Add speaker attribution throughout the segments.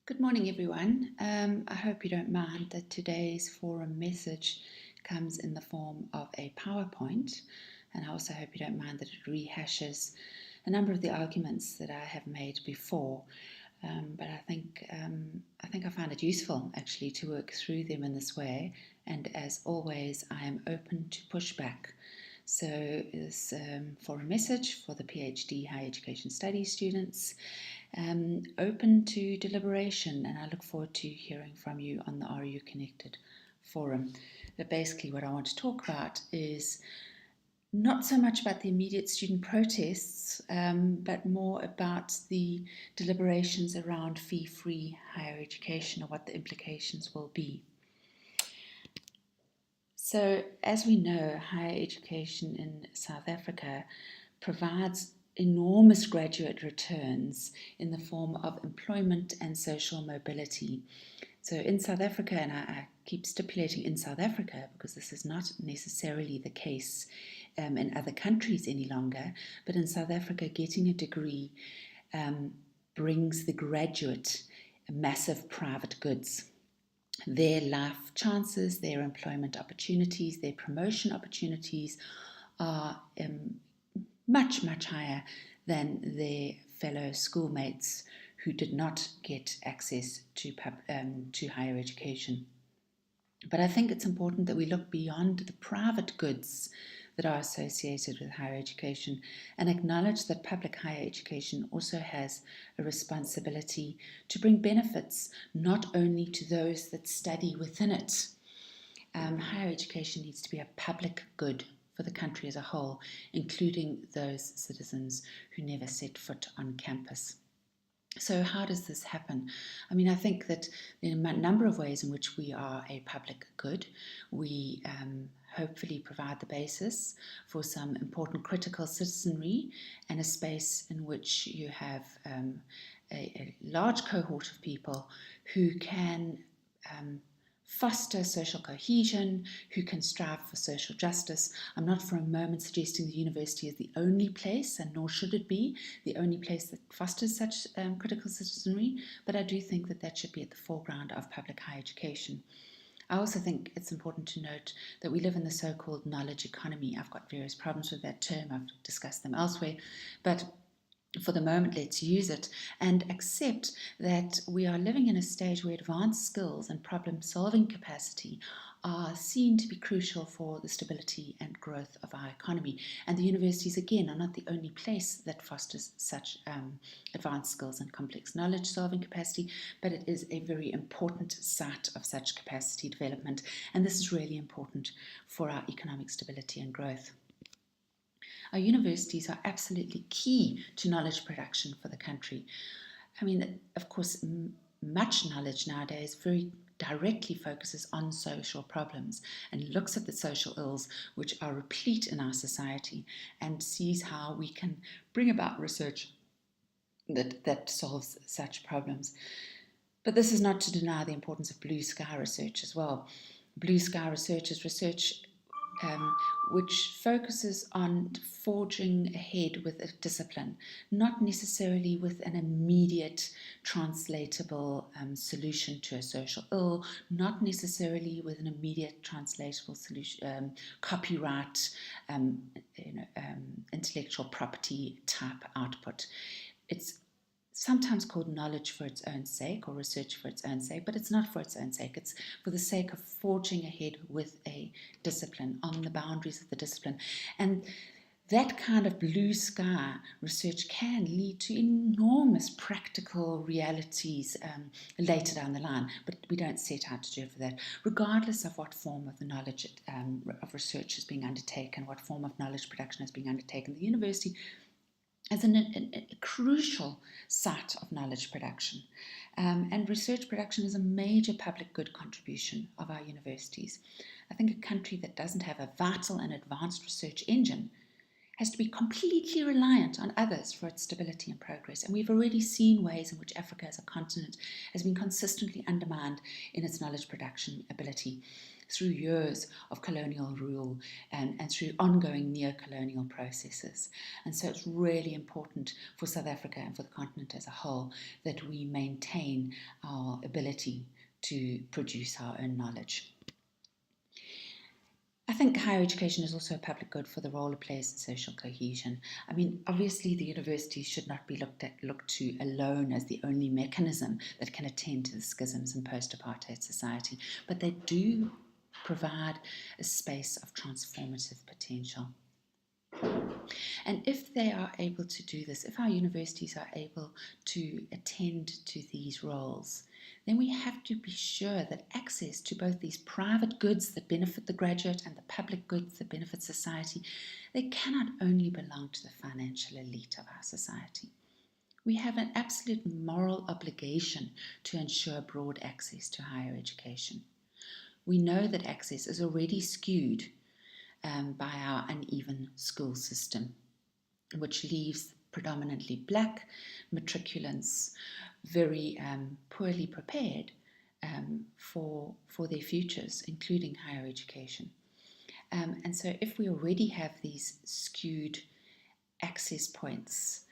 Speaker 1: Good morning, everyone. I hope you don't mind that today's forum message comes in the form of a PowerPoint, and I also hope you don't mind that it rehashes a number of the arguments that I have made before. But I find it useful actually to work through them in this way, and as always, I am open to pushback. So this for a message for the PhD Higher Education Studies students, open to deliberation, and I look forward to hearing from you on the RU Connected forum. But basically what I want to talk about is not so much about the immediate student protests, but more about the deliberations around fee-free higher education or what the implications will be. So, as we know, higher education in South Africa provides enormous graduate returns in the form of employment and social mobility. So in South Africa, and I keep stipulating in South Africa because this is not necessarily the case in other countries any longer, but in South Africa, getting a degree brings the graduate massive private goods. Their life chances, their employment opportunities, their promotion opportunities are much, much higher than their fellow schoolmates who did not get access to higher education. But I think it's important that we look beyond the private goods that are associated with higher education and acknowledge that public higher education also has a responsibility to bring benefits not only to those that study within it. Higher education needs to be a public good for the country as a whole, including those citizens who never set foot on campus. So how does this happen? I mean, I think that there are a number of ways in which we are a public good. We hopefully provide the basis for some important critical citizenry and a space in which you have a large cohort of people who can foster social cohesion, who can strive for social justice. I'm not for a moment suggesting the university is the only place, and nor should it be, the only place that fosters such critical citizenry, but I do think that that should be at the foreground of public higher education. I also think it's important to note that we live in the so-called knowledge economy. I've got various problems with that term. I've discussed them elsewhere, but for the moment, let's use it and accept that we are living in a stage where advanced skills and problem-solving capacity are seen to be crucial for the stability and growth of our economy. And the universities, again, are not the only place that fosters such advanced skills and complex knowledge-solving capacity, but it is a very important site of such capacity development. And this is really important for our economic stability and growth. Our universities are absolutely key to knowledge production for the country. I mean, of course, much knowledge nowadays very directly focuses on social problems and looks at the social ills which are replete in our society and sees how we can bring about research that solves such problems. But this is not to deny the importance of blue sky research as well. Blue sky research is research which focuses on forging ahead with a discipline, not necessarily with an immediate translatable solution to a social ill, not necessarily with an immediate translatable solution, copyright, intellectual property type output. It's sometimes called knowledge for its own sake or research for its own sake, but it's not for its own sake. It's for the sake of forging ahead with a discipline, on the boundaries of the discipline. And that kind of blue sky research can lead to enormous practical realities later down the line, but we don't set out to do it for that, regardless of what form of the knowledge of research is being undertaken, what form of knowledge production is being undertaken. The university as a crucial site of knowledge production. And research production is a major public good contribution of our universities. I think a country that doesn't have a vital and advanced research engine has to be completely reliant on others for its stability and progress. And we've already seen ways in which Africa as a continent has been consistently undermined in its knowledge production ability through years of colonial rule and through ongoing neo-colonial processes. And so it's really important for South Africa and for the continent as a whole that we maintain our ability to produce our own knowledge. I think higher education is also a public good for the role it plays in social cohesion. I mean, obviously the universities should not be looked to alone as the only mechanism that can attend to the schisms in post-apartheid society, but they do provide a space of transformative potential. And if they are able to do this, if our universities are able to attend to these roles, then we have to be sure that access to both these private goods that benefit the graduate and the public goods that benefit society, they cannot only belong to the financial elite of our society. We have an absolute moral obligation to ensure broad access to higher education. We know that access is already skewed by our uneven school system, which leaves predominantly black matriculants very poorly prepared for their futures, including higher education. And so if we already have these skewed access points,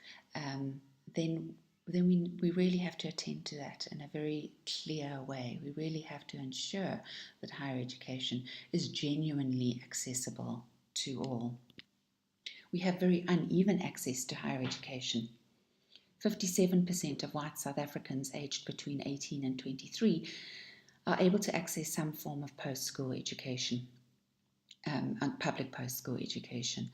Speaker 1: then we really have to attend to that in a very clear way. We really have to ensure that higher education is genuinely accessible to all. We have very uneven access to higher education. 57% of white South Africans aged between 18 and 23 are able to access some form of post-school education, public post-school education.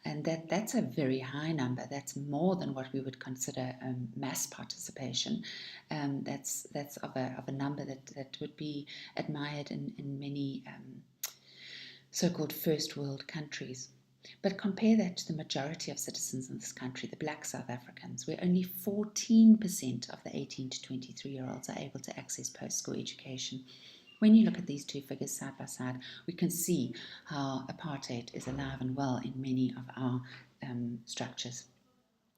Speaker 1: And that's a very high number. That's more than what we would consider mass participation. That's of a number that would be admired in many so-called first world countries. But compare that to the majority of citizens in this country, the black South Africans, where only 14% of the 18 to 23-year-olds are able to access post-school education. When you look at these two figures side by side, we can see how apartheid is alive and well in many of our structures.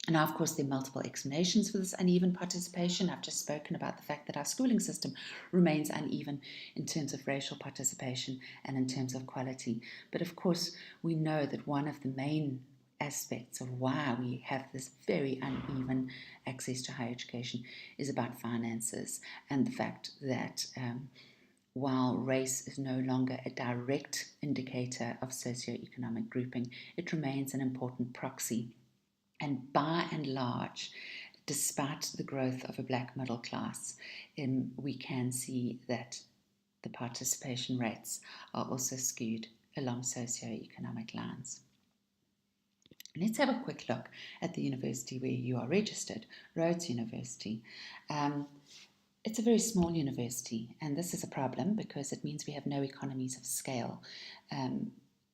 Speaker 1: Now, of course, there are multiple explanations for this uneven participation. I've just spoken about the fact that our schooling system remains uneven in terms of racial participation and in terms of quality. But of course, we know that one of the main aspects of why we have this very uneven access to higher education is about finances and the fact that while race is no longer a direct indicator of socioeconomic grouping, it remains an important proxy. And by and large, despite the growth of a black middle class, we can see that the participation rates are also skewed along socioeconomic lines. Let's have a quick look at the university where you are registered, Rhodes University. It's a very small university, and this is a problem because it means we have no economies of scale.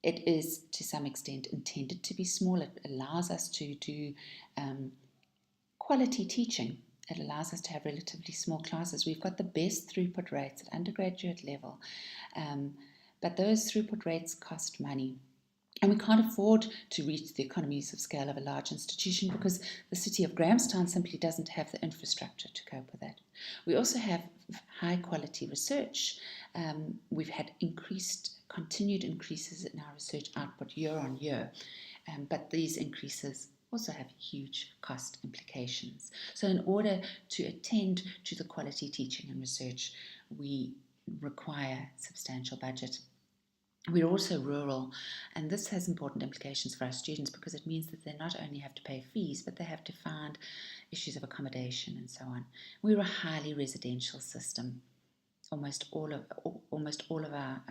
Speaker 1: It is, to some extent, intended to be small. It allows us to do quality teaching. It allows us to have relatively small classes. We've got the best throughput rates at undergraduate level, but those throughput rates cost money. And we can't afford to reach the economies of scale of a large institution because the city of Grahamstown simply doesn't have the infrastructure to cope with that. We also have high quality research. We've had continued increases in our research output year on year, but these increases also have huge cost implications. So in order to attend to the quality teaching and research, we require substantial budget. We're also rural, and this has important implications for our students because it means that they not only have to pay fees, but they have to find issues of accommodation and so on. We're a highly residential system. Almost all of our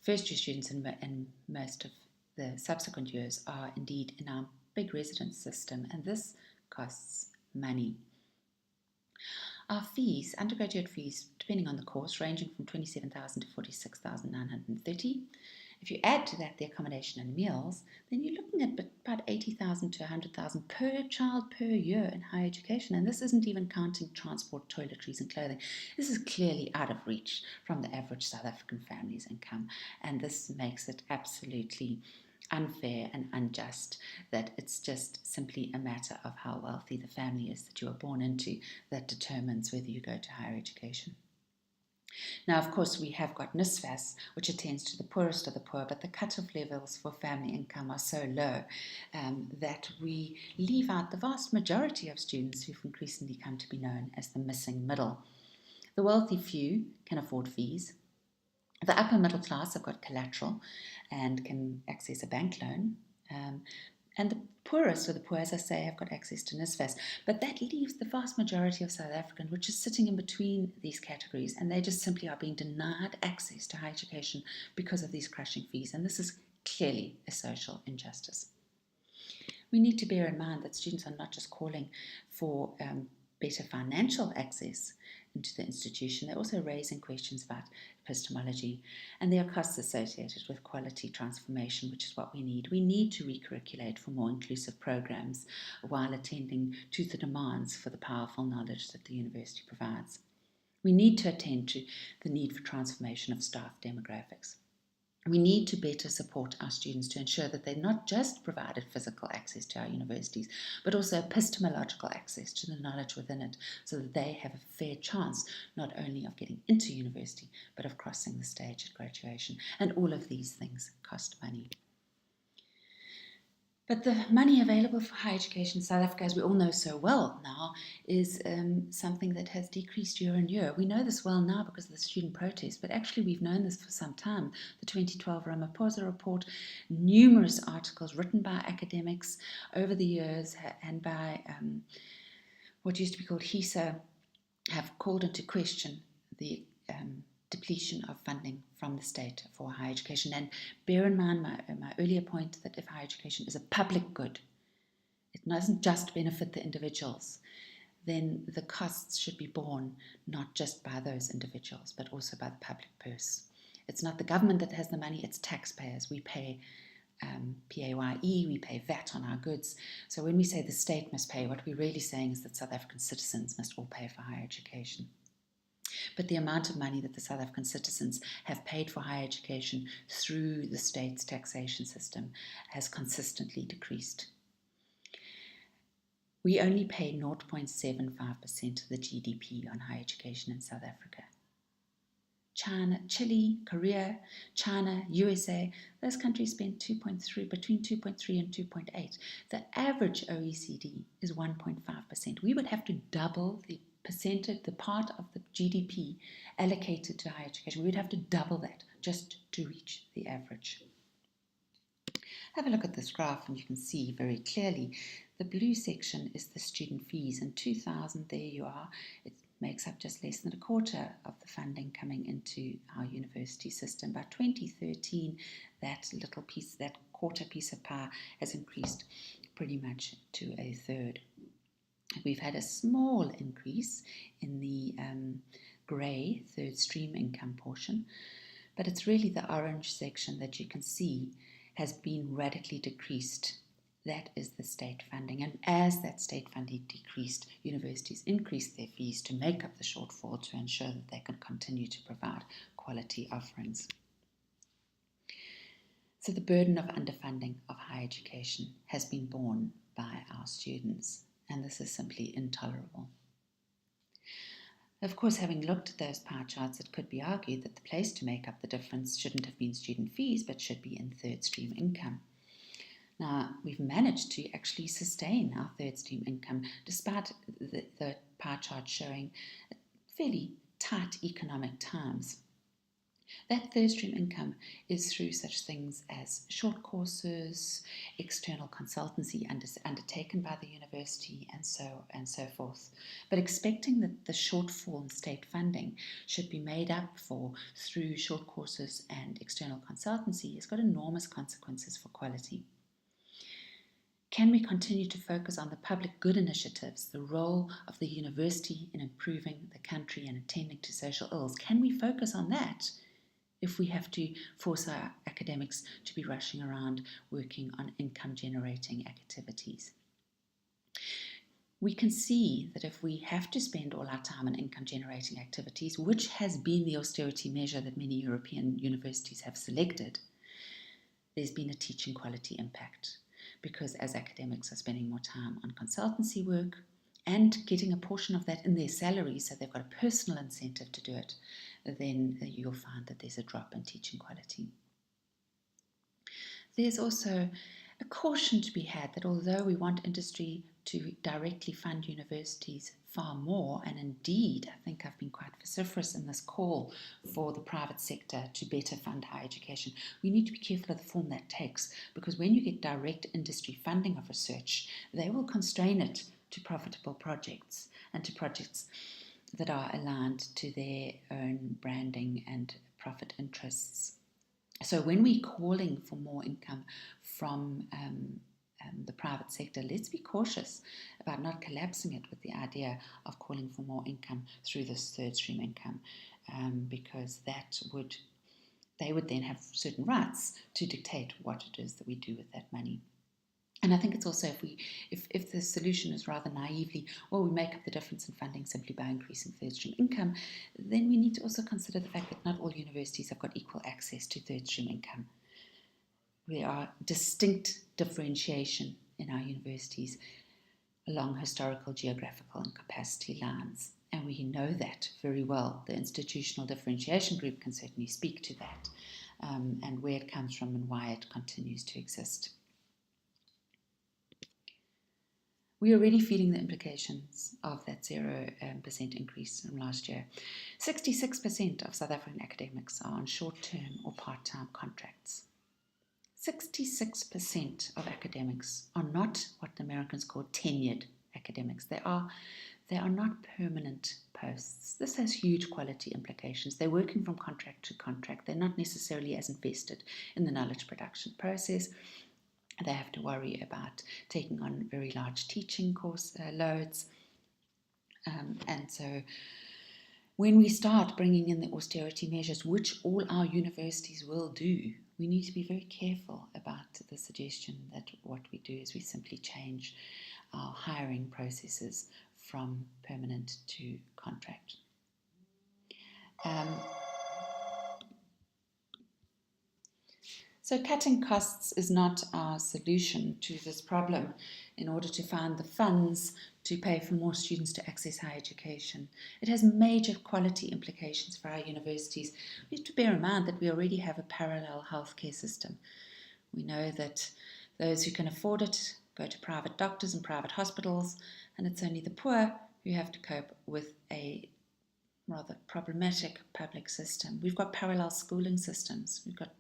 Speaker 1: first-year students and most of the subsequent years are indeed in our big residence system, and this costs money. Our fees, undergraduate fees, depending on the course, ranging from $27,000 to $46,930. If you add to that the accommodation and meals, then you're looking at about $80,000 to $100,000 per child per year in higher education. And this isn't even counting transport, toiletries, and clothing. This is clearly out of reach from the average South African family's income. And this makes it absolutely unfair and unjust, that it's just simply a matter of how wealthy the family is that you are born into that determines whether you go to higher education. Now, of course, we have got NSFAS, which attends to the poorest of the poor, but the cut-off levels for family income are so low that we leave out the vast majority of students who've increasingly come to be known as the missing middle. The wealthy few can afford fees. The upper middle class have got collateral and can access a bank loan. And the poorest of the poor, as I say, have got access to NSFAS. But that leaves the vast majority of South Africans, which is sitting in between these categories, and they just simply are being denied access to higher education because of these crushing fees. And this is clearly a social injustice. We need to bear in mind that students are not just calling for better financial access into the institution, they're also raising questions about epistemology, and there are costs associated with quality transformation, which is what we need. We need to recurriculate for more inclusive programs while attending to the demands for the powerful knowledge that the university provides. We need to attend to the need for transformation of staff demographics. We need to better support our students to ensure that they're not just provided physical access to our universities, but also epistemological access to the knowledge within it, so that they have a fair chance not only of getting into university, but of crossing the stage at graduation. And all of these things cost money. But the money available for higher education in South Africa, as we all know so well now, is something that has decreased year on year. We know this well now because of the student protest, but actually we've known this for some time. The 2012 Ramaphosa report, numerous articles written by academics over the years and by what used to be called HESA have called into question the depletion of funding from the state for higher education. And bear in mind my earlier point that if higher education is a public good, it doesn't just benefit the individuals, then the costs should be borne not just by those individuals, but also by the public purse. It's not the government that has the money, it's taxpayers. We pay PAYE, we pay VAT on our goods. So when we say the state must pay, what we're really saying is that South African citizens must all pay for higher education. But the amount of money that the South African citizens have paid for higher education through the state's taxation system has consistently decreased. We only pay 0.75% of the GDP on higher education in South Africa. China, Chile, Korea, China, USA, those countries spend between 2.3 and 2.8. The average OECD is 1.5%. We would have to double the percentage, the part of the GDP allocated to higher education. We would have to double that just to reach the average. Have a look at this graph and you can see very clearly the blue section is the student fees. In 2000, there you are. It makes up just less than a quarter of the funding coming into our university system. By 2013, that little piece, that quarter piece of pie has increased pretty much to a third. We've had a small increase in the grey third stream income portion, but it's really the orange section that you can see has been radically decreased. That is the state funding, and as that state funding decreased, universities increased their fees to make up the shortfall to ensure that they can continue to provide quality offerings. So the burden of underfunding of higher education has been borne by our students, and this is simply intolerable. Of course, having looked at those pie charts, it could be argued that the place to make up the difference shouldn't have been student fees, but should be in third stream income. Now, we've managed to actually sustain our third stream income despite the pie chart showing fairly tight economic times. That third stream income is through such things as short courses, external consultancy undertaken by the university, and so forth. But expecting that the shortfall in state funding should be made up for through short courses and external consultancy has got enormous consequences for quality. Can we continue to focus on the public good initiatives, the role of the university in improving the country and attending to social ills? Can we focus on that if we have to force our academics to be rushing around working on income-generating activities? We can see that if we have to spend all our time on income-generating activities, which has been the austerity measure that many European universities have selected, there's been a teaching quality impact, because as academics are spending more time on consultancy work and getting a portion of that in their salary, so they've got a personal incentive to do it, then you'll find that there's a drop in teaching quality. There's also a caution to be had that although we want industry to directly fund universities far more, and indeed I think I've been quite vociferous in this call for the private sector to better fund higher education, we need to be careful of the form that takes, because when you get direct industry funding of research, they will constrain it to profitable projects and to projects that are aligned to their own branding and profit interests. So when we're calling for more income from the private sector, let's be cautious about not collapsing it with the idea of calling for more income through this third stream income, because they would then have certain rights to dictate what it is that we do with that money. And I think it's also, if the solution is rather naively, well, we make up the difference in funding simply by increasing third stream income, then we need to also consider the fact that not all universities have got equal access to third stream income. There are distinct differentiation in our universities along historical, geographical and capacity lines. And we know that very well. The institutional differentiation group can certainly speak to that, and where it comes from and why it continues to exist. We are already feeling the implications of that 0% increase from last year. 66% of South African academics are on short-term or part-time contracts. 66% of academics are not what the Americans call tenured academics. They are not permanent posts. This has huge quality implications. They're working from contract to contract. They're not necessarily as invested in the knowledge production process. They have to worry about taking on very large teaching course loads. And so when we start bringing in the austerity measures, which all our universities will do, we need to be very careful about the suggestion that what we do is we simply change our hiring processes from permanent to contract. So cutting costs is not our solution to this problem in order to find the funds to pay for more students to access higher education. It has major quality implications for our universities. We have to bear in mind that we already have a parallel healthcare system. We know that those who can afford it go to private doctors and private hospitals, and it's only the poor who have to cope with a rather problematic public system. We've got parallel schooling systems. We've got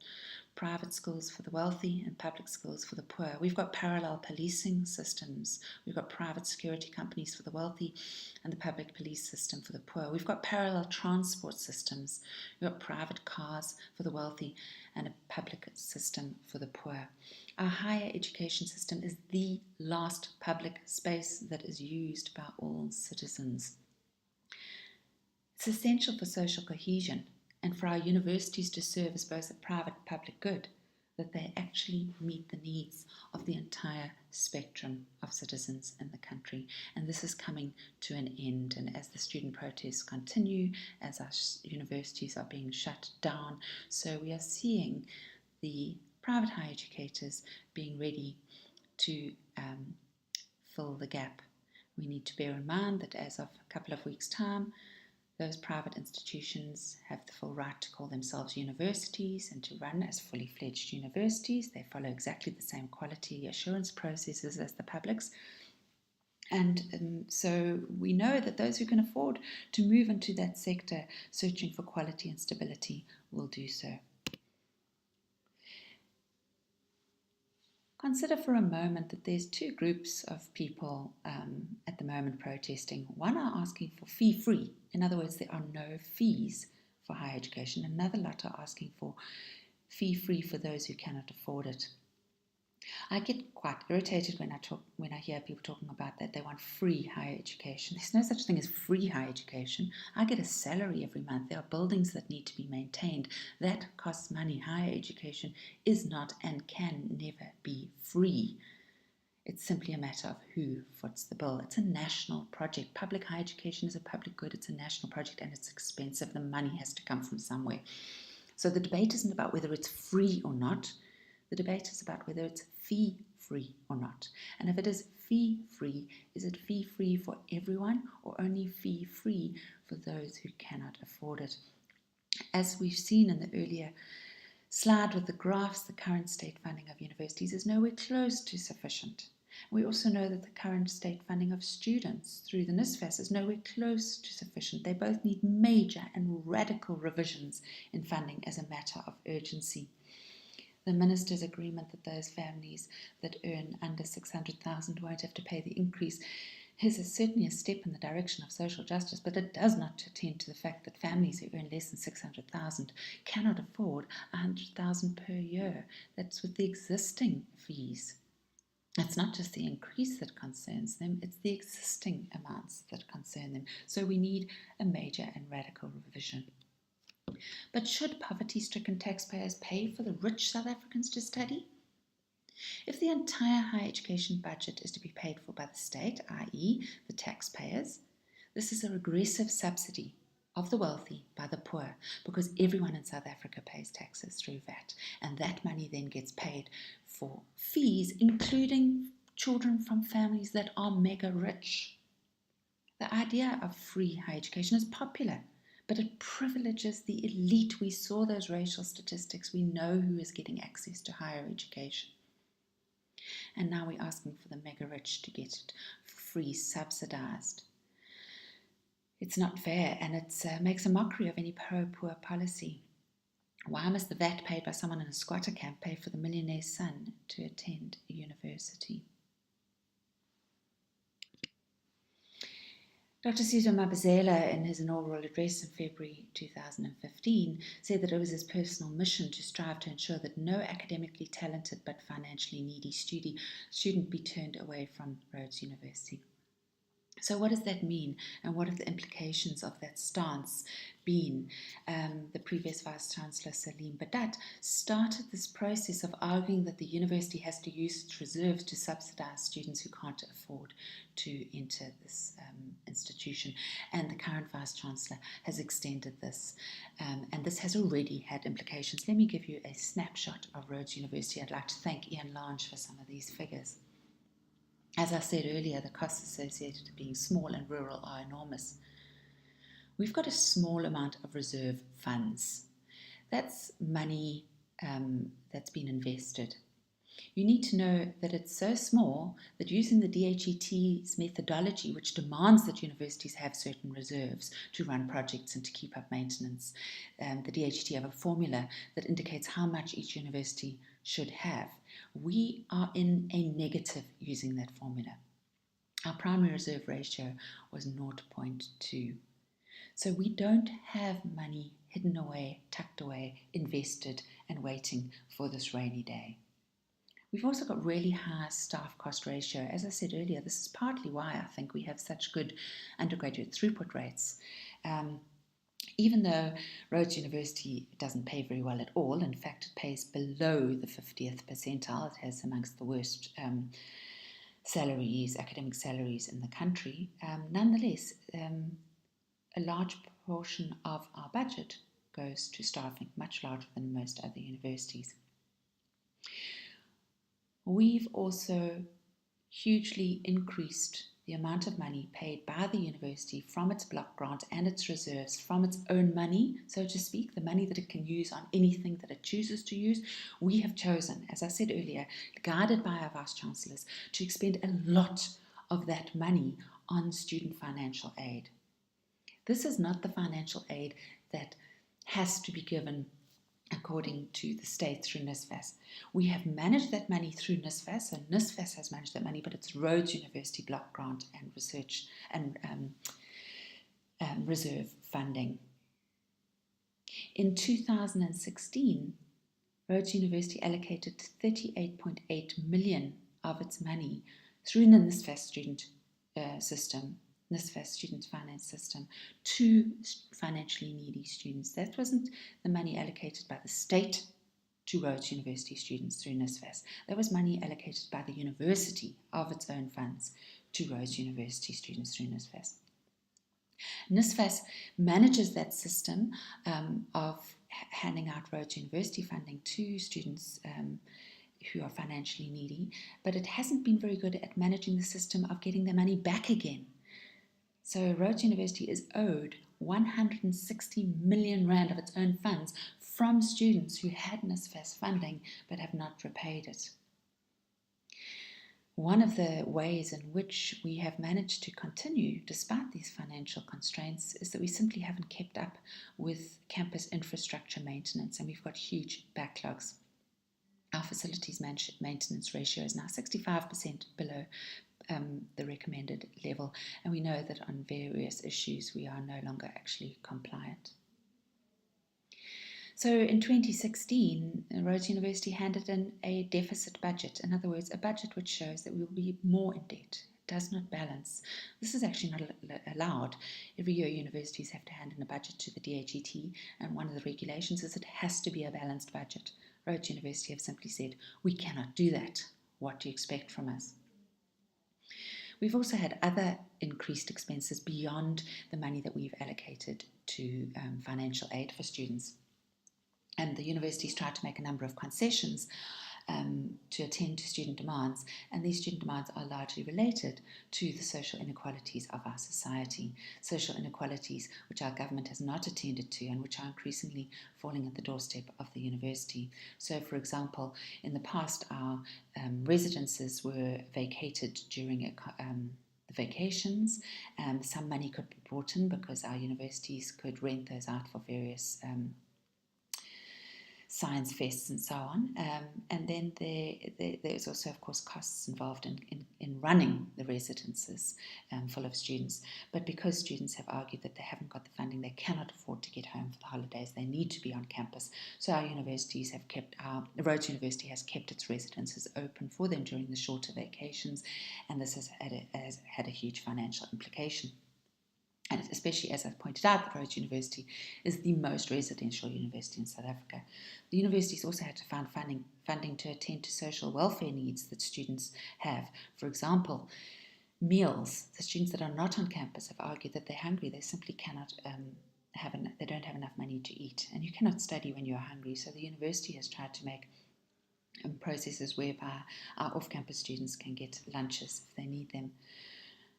Speaker 1: private schools for the wealthy and public schools for the poor. We've got parallel policing systems. We've got private security companies for the wealthy and the public police system for the poor. We've got parallel transport systems. We've got private cars for the wealthy and a public system for the poor. Our higher education system is the last public space that is used by all citizens. It's essential for social cohesion and for our universities to serve as both a private and public good, that they actually meet the needs of the entire spectrum of citizens in the country. And this is coming to an end. And as the student protests continue, as our universities are being shut down, so we are seeing the private higher educators being ready to fill the gap. We need to bear in mind that as of a couple of weeks' time, those private institutions have the full right to call themselves universities and to run as fully fledged universities. They follow exactly the same quality assurance processes as the publics. And so we know that those who can afford to move into that sector searching for quality and stability will do so. Consider for a moment that there's two groups of people at the moment protesting. One are asking for fee-free. In other words, there are no fees for higher education. Another lot are asking for fee-free for those who cannot afford it. I get quite irritated when I hear people talking about that they want free higher education. There's no such thing as free higher education. I get a salary every month. There are buildings that need to be maintained. That costs money. Higher education is not and can never be free. It's simply a matter of who foots the bill. It's a national project. Public higher education is a public good. It's a national project and it's expensive. The money has to come from somewhere. So the debate isn't about whether it's free or not. The debate is about whether it's fee-free or not. And if it is fee-free, is it fee-free for everyone or only fee-free for those who cannot afford it? As we've seen in the earlier slide with the graphs, the current state funding of universities is nowhere close to sufficient. We also know that the current state funding of students through the NSFAS is nowhere close to sufficient. They both need major and radical revisions in funding as a matter of urgency. The Minister's agreement that those families that earn under 600,000 won't have to pay the increase is certainly a step in the direction of social justice, but it does not attend to the fact that families who earn less than 600,000 cannot afford 100,000 per year. That's with the existing fees. It's not just the increase that concerns them, it's the existing amounts that concern them. So we need a major and radical revision. But should poverty-stricken taxpayers pay for the rich South Africans to study? If the entire higher education budget is to be paid for by the state, i.e. the taxpayers, this is a regressive subsidy of the wealthy by the poor, because everyone in South Africa pays taxes through VAT, and that money then gets paid for fees, including children from families that are mega rich. The idea of free higher education is popular, but it privileges the elite. We saw those racial statistics. We know who is getting access to higher education. And now we're asking for the mega rich to get it free, subsidized. It's not fair, and it makes a mockery of any pro-poor policy. Why must the VAT paid by someone in a squatter camp pay for the millionaire's son to attend a university? Dr. Sizwe Mabazela, in his inaugural address in February 2015, said that it was his personal mission to strive to ensure that no academically talented but financially needy student be turned away from Rhodes University. So what does that mean, and what have the implications of that stance been? The previous Vice-Chancellor, Salim Badat, started this process of arguing that the university has to use its reserves to subsidize students who can't afford to enter this institution. And the current Vice-Chancellor has extended this, and this has already had implications. Let me give you a snapshot of Rhodes University. I'd like to thank Ian Lange for some of these figures. As I said earlier, the costs associated to being small and rural are enormous. We've got a small amount of reserve funds. That's money that's been invested. You need to know that it's so small that using the DHET's methodology, which demands that universities have certain reserves to run projects and to keep up maintenance, the DHET have a formula that indicates how much each university should have. We are in a negative using that formula. Our primary reserve ratio was 0.2. So we don't have money hidden away, tucked away, invested and waiting for this rainy day. We've also got really high staff cost ratio. As I said earlier, this is partly why I think we have such good undergraduate throughput rates. Even though Rhodes University doesn't pay very well at all, in fact it pays below the 50th percentile, it has amongst the worst salaries, academic salaries in the country, nonetheless a large portion of our budget goes to staffing, much larger than most other universities. We've also hugely increased the amount of money paid by the university from its block grant and its reserves, from its own money, so to speak, the money that it can use on anything that it chooses to use. We have chosen, as I said earlier, guided by our vice-chancellors, to expend a lot of that money on student financial aid. This is not the financial aid that has to be given according to the state through NSFAS. We have managed that money through NSFAS, so NSFAS has managed that money, but it's Rhodes University block grant and research and reserve funding. In 2016, Rhodes University allocated 38.8 million of its money through the NSFAS student system, NSFAS student finance system, to financially needy students. That wasn't the money allocated by the state to Rhodes University students through NSFAS. That was money allocated by the university of its own funds to Rhodes University students through NSFAS. NSFAS manages that system of handing out Rhodes University funding to students who are financially needy, but it hasn't been very good at managing the system of getting their money back again. So Rhodes University is owed 160 million rand of its own funds from students who had NSFAS funding but have not repaid it. One of the ways in which we have managed to continue despite these financial constraints is that we simply haven't kept up with campus infrastructure maintenance, and we've got huge backlogs. Our facilities maintenance ratio is now 65% below the recommended level, and we know that on various issues we are no longer actually compliant. So in 2016, Rhodes University handed in a deficit budget, in other words, a budget which shows that we will be more in debt. It does not balance. This is actually not allowed. Every year universities have to hand in a budget to the DHET, and one of the regulations is it has to be a balanced budget. Rhodes University have simply said, we cannot do that. What do you expect from us? We've also had other increased expenses beyond the money that we've allocated to financial aid for students. And the universities tried to make a number of concessions to attend to student demands, and these student demands are largely related to the social inequalities of our society, social inequalities which our government has not attended to and which are increasingly falling at the doorstep of the university. So, for example, in the past, our residences were vacated during the vacations. Some money could be brought in because our universities could rent those out for various science fests and so on. And then there's also, of course, costs involved in running the residences full of students. But because students have argued that they haven't got the funding, they cannot afford to get home for the holidays, they need to be on campus. So our universities have Rhodes University has kept its residences open for them during the shorter vacations, and this has had a huge financial implication. And especially, as I've pointed out, Rhodes University is the most residential university in South Africa. The universities also had to find funding to attend to social welfare needs that students have. For example, meals. The students that are not on campus have argued that they're hungry. They simply cannot they don't have enough money to eat. And you cannot study when you're hungry. So the university has tried to make processes whereby our off-campus students can get lunches if they need them.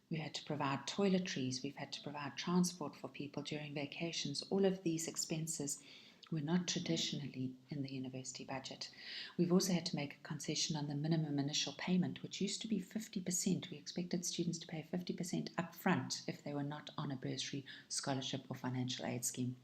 Speaker 1: We've had to provide toiletries, we've had to provide transport for people during vacations. All of these expenses were not traditionally in the university budget. We've also had to make a concession on the minimum initial payment, which used to be 50%. We expected students to pay 50% up front if they were not on a bursary, scholarship or financial aid scheme.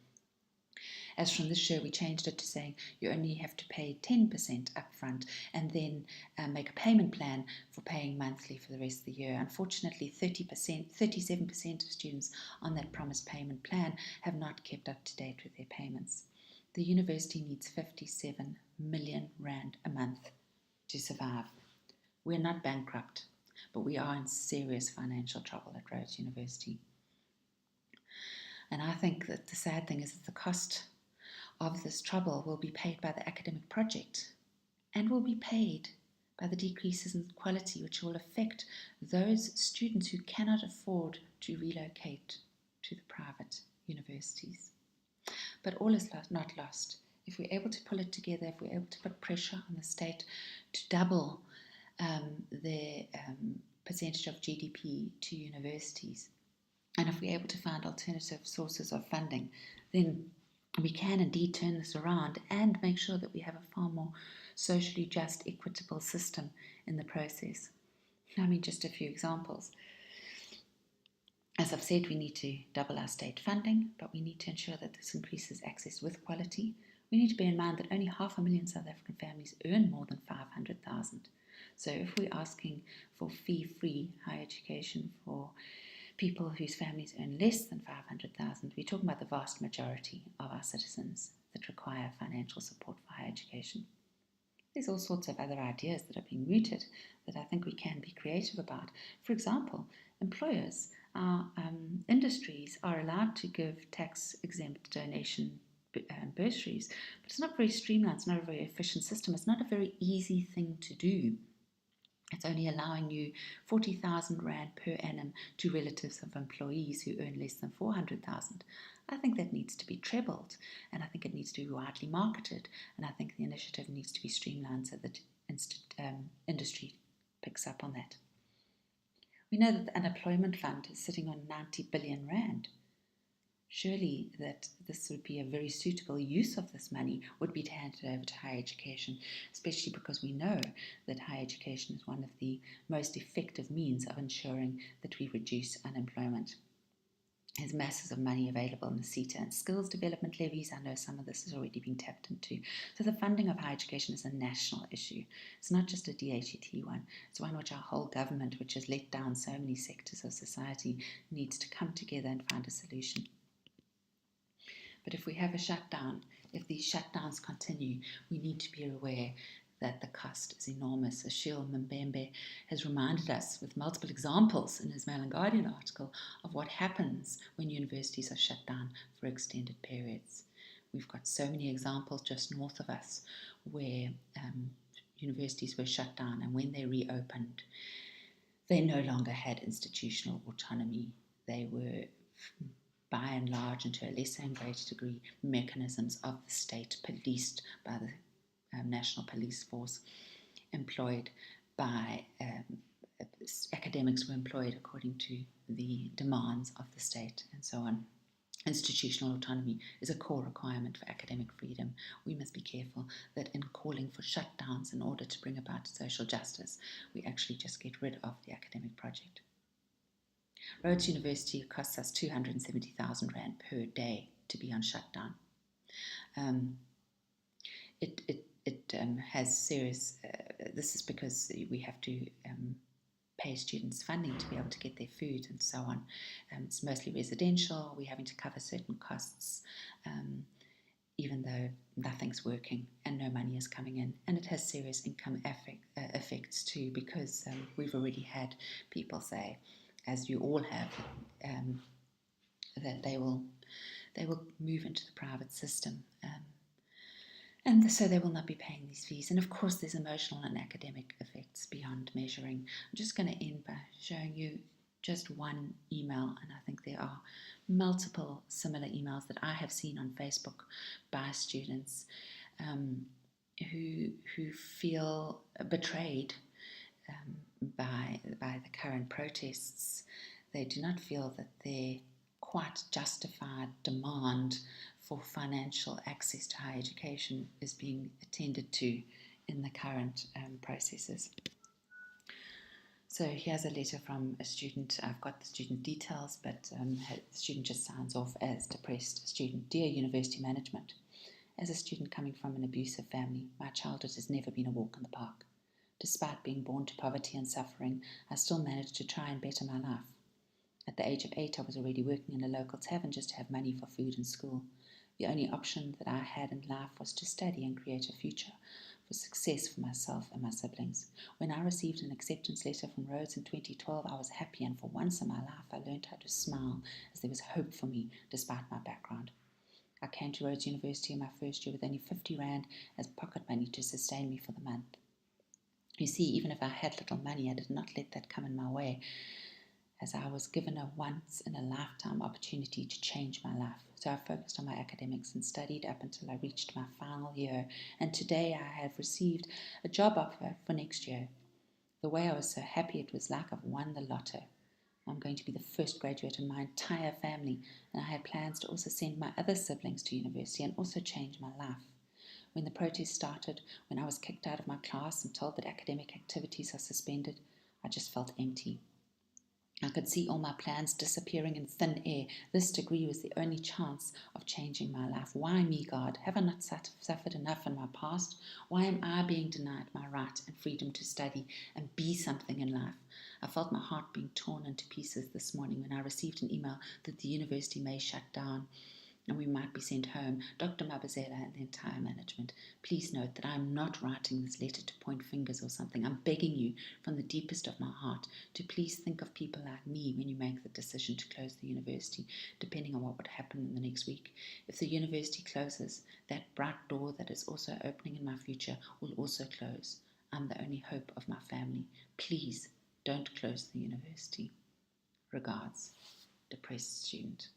Speaker 1: As from this year, we changed it to saying you only have to pay 10% upfront and then make a payment plan for paying monthly for the rest of the year. Unfortunately, 37% of students on that promised payment plan have not kept up to date with their payments. The university needs 57 million rand a month to survive. We're not bankrupt, but we are in serious financial trouble at Rhodes University. And I think that the sad thing is that the cost of this trouble will be paid by the academic project and will be paid by the decreases in quality which will affect those students who cannot afford to relocate to the private universities. But all is not lost. If we're able to pull it together, if we're able to put pressure on the state to double their percentage of GDP to universities, and if we're able to find alternative sources of funding, then we can indeed turn this around and make sure that we have a far more socially just, equitable system in the process. I mean, just a few examples. As I've said, we need to double our state funding, but we need to ensure that this increases access with quality. We need to bear in mind that only 500,000 South African families earn more than 500,000. So if we're asking for fee-free higher education for people whose families earn less than 500,000, we're talking about the vast majority of our citizens that require financial support for higher education. There's all sorts of other ideas that are being mooted that I think we can be creative about. For example, employers, our industries are allowed to give tax-exempt donation bursaries, but it's not very streamlined, it's not a very efficient system, it's not a very easy thing to do. It's only allowing you 40,000 rand per annum to relatives of employees who earn less than 400,000. I think that needs to be trebled, and I think it needs to be widely marketed, and I think the initiative needs to be streamlined so that industry picks up on that. We know that the unemployment fund is sitting on 90 billion rand. Surely that this would be a very suitable use of this money would be to hand it over to higher education, especially because we know that higher education is one of the most effective means of ensuring that we reduce unemployment. There's masses of money available in the CETA and skills development levies. I know some of this has already been tapped into. So the funding of higher education is a national issue. It's not just a DHET one. It's one which our whole government, which has let down so many sectors of society, needs to come together and find a solution. But if we have a shutdown, if these shutdowns continue, we need to be aware that the cost is enormous. Ashil Mbembe has reminded us with multiple examples in his Mail and Guardian article of what happens when universities are shut down for extended periods. We've got so many examples just north of us where universities were shut down, and when they reopened, they no longer had institutional autonomy. They were, by and large, and to a lesser and greater degree, mechanisms of the state, policed by the National Police Force, employed by academics were employed according to the demands of the state, and so on. Institutional autonomy is a core requirement for academic freedom. We must be careful that in calling for shutdowns in order to bring about social justice, we actually just get rid of the academic project. Rhodes University costs us 270,000 rand per day to be on shutdown. It has serious, this is because we have to pay students funding to be able to get their food and so on. It's mostly residential. We're having to cover certain costs, even though nothing's working and no money is coming in. And it has serious income effects too, because we've already had people say, as you all have, that they will move into the private system. And so they will not be paying these fees. And of course, there's emotional and academic effects beyond measuring. I'm just going to end by showing you just one email, and I think there are multiple similar emails that I have seen on Facebook by students who feel betrayed by the current protests. They do not feel that their quite justified demand for financial access to higher education is being attended to in the current processes. So here's a letter from a student. I've got the student details, but the student just signs off as depressed student. Dear University Management, as a student coming from an abusive family, my childhood has never been a walk in the park. Despite being born to poverty and suffering, I still managed to try and better my life. At the age of 8, I was already working in a local tavern just to have money for food and school. The only option that I had in life was to study and create a future for success for myself and my siblings. When I received an acceptance letter from Rhodes in 2012, I was happy, and for once in my life I learned how to smile, as there was hope for me despite my background. I came to Rhodes University in my first year with only 50 rand as pocket money to sustain me for the month. You see, even if I had little money, I did not let that come in my way, as I was given a once-in-a-lifetime opportunity to change my life. So I focused on my academics and studied up until I reached my final year, and today I have received a job offer for next year. The way I was so happy, it was like I've won the lotto. I'm going to be the first graduate in my entire family, and I had plans to also send my other siblings to university and also change my life. When the protest started, when I was kicked out of my class and told that academic activities are suspended, I just felt empty. I could see all my plans disappearing in thin air. This degree was the only chance of changing my life. Why me, God? Have I not suffered enough in my past? Why am I being denied my right and freedom to study and be something in life? I felt my heart being torn into pieces this morning when I received an email that the university may shut down and we might be sent home. Dr. Mabazela and the entire management, please note that I'm not writing this letter to point fingers or something. I'm begging you from the deepest of my heart to please think of people like me when you make the decision to close the university, depending on what would happen in the next week. If the university closes, that bright door that is also opening in my future will also close. I'm the only hope of my family. Please don't close the university. Regards, depressed student.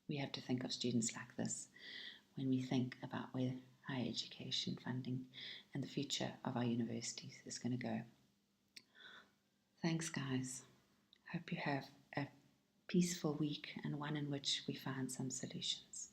Speaker 1: We have to think of students like this when we think about where higher education funding and the future of our universities is going to go. Thanks, guys. Hope you have a peaceful week and one in which we find some solutions.